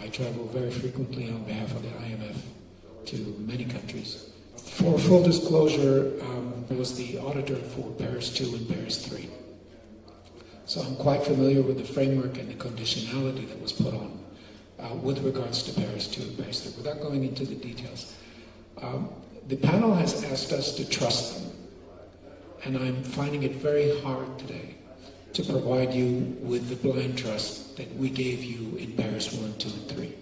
I travel very frequently on behalf of the IMF to many countries. For full disclosure, I was the auditor for Paris 2 and Paris 3. So I'm quite familiar with the framework and the conditionality that was put on with regards to Paris 2 and Paris 3. Without going into the details, the panel has asked us to trust them, and I'm finding it very hard today to provide you with the blind trust that we gave you in Paris 1, 2, and 3.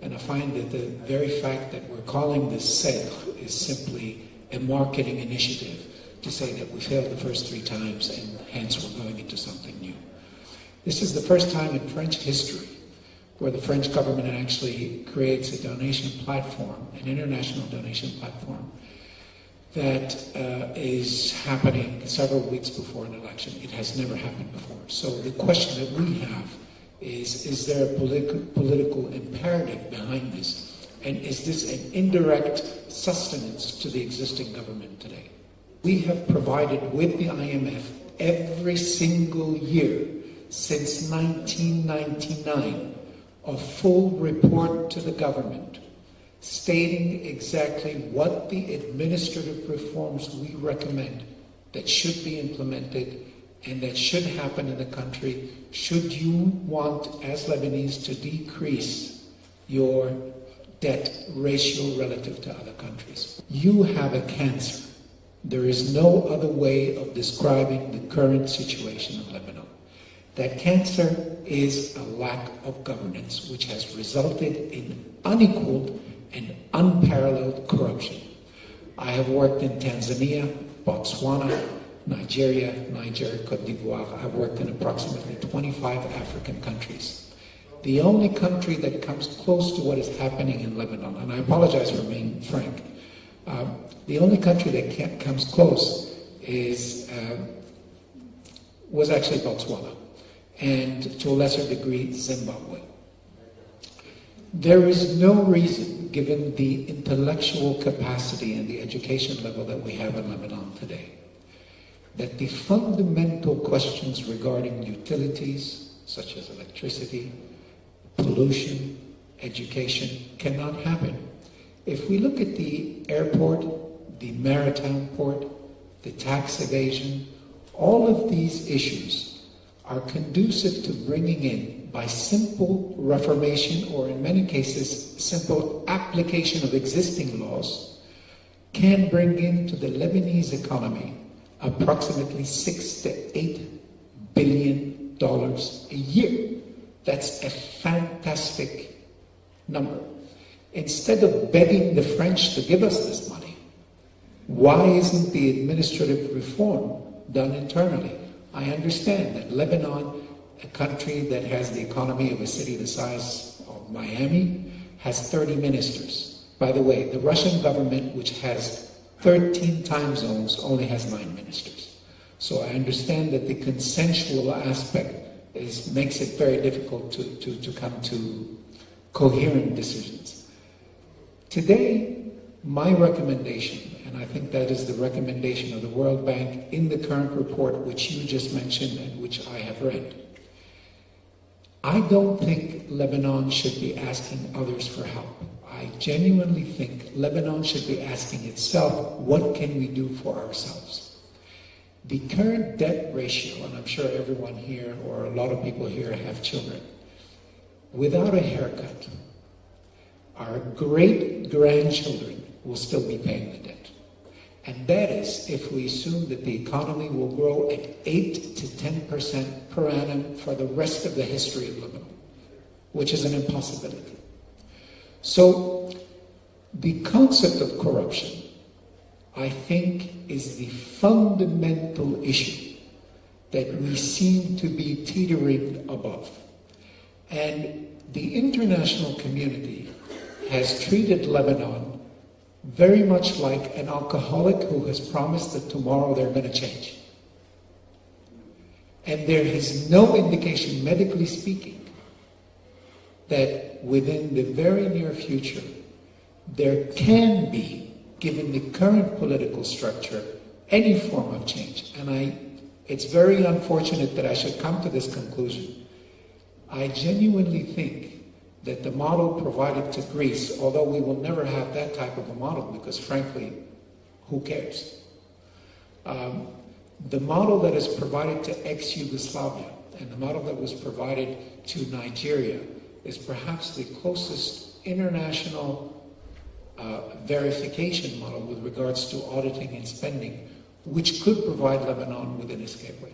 And I find that the very fact that we're calling this Seyder is simply a marketing initiative to say that we failed the first 3 times and hence we're going into something new. This is the first time in French history where the French government actually creates a donation platform, an international donation platform, that is happening several weeks before an election. It has never happened before. So the question that we have is there a political imperative behind this? And is this an indirect sustenance to the existing government today? We have provided with the IMF every single year since 1999 a full report to the government stating exactly what the administrative reforms we recommend that should be implemented and that should happen in the country should you want, as Lebanese, to decrease your debt ratio relative to other countries. You have a cancer. There is no other way of describing the current situation of Lebanon. That cancer is a lack of governance, which has resulted in unequaled and unparalleled corruption. I have worked in Tanzania, Botswana, Nigeria, Cote d'Ivoire. I've worked in approximately 25 African countries. The only country that comes close to what is happening in Lebanon, and I apologize for being frank, the only country that comes close was actually Botswana, and to a lesser degree, Zimbabwe. There is no reason, given the intellectual capacity and the education level that we have in Lebanon today, that the fundamental questions regarding utilities, such as electricity, pollution, education, cannot happen. If we look at the airport, the maritime port, the tax evasion, all of these issues are conducive to bringing in, by simple reformation, or in many cases, simple application of existing laws, can bring into the Lebanese economy approximately $6 to $8 billion a year. That's a fantastic number. Instead of begging the French to give us this money, why isn't the administrative reform done internally? I understand that Lebanon, a country that has the economy of a city the size of Miami, has 30 ministers. By the way, the Russian government, which has 13 time zones, only has 9 ministers. So I understand that the consensual aspect makes it very difficult to come to coherent decisions. Today, my recommendation, and I think that is the recommendation of the World Bank in the current report, which you just mentioned and which I have read, I don't think Lebanon should be asking others for help. I genuinely think Lebanon should be asking itself, what can we do for ourselves? The current debt ratio, and I'm sure everyone here or a lot of people here have children, without a haircut, our great-grandchildren will still be paying the debt. And that is if we assume that the economy will grow at 8 to 10% per annum for the rest of the history of Lebanon, which is an impossibility. So the concept of corruption, I think, is the fundamental issue that we seem to be teetering above. And the international community has treated Lebanon very much like an alcoholic who has promised that tomorrow they're going to change. And there is no indication, medically speaking, that within the very near future, there can be, given the current political structure, any form of change. And it's very unfortunate that I should come to this conclusion. I genuinely think that the model provided to Greece, although we will never have that type of a model because frankly, who cares? The model that is provided to ex-Yugoslavia and the model that was provided to Nigeria is perhaps the closest international verification model with regards to auditing and spending, which could provide Lebanon with an escape rate.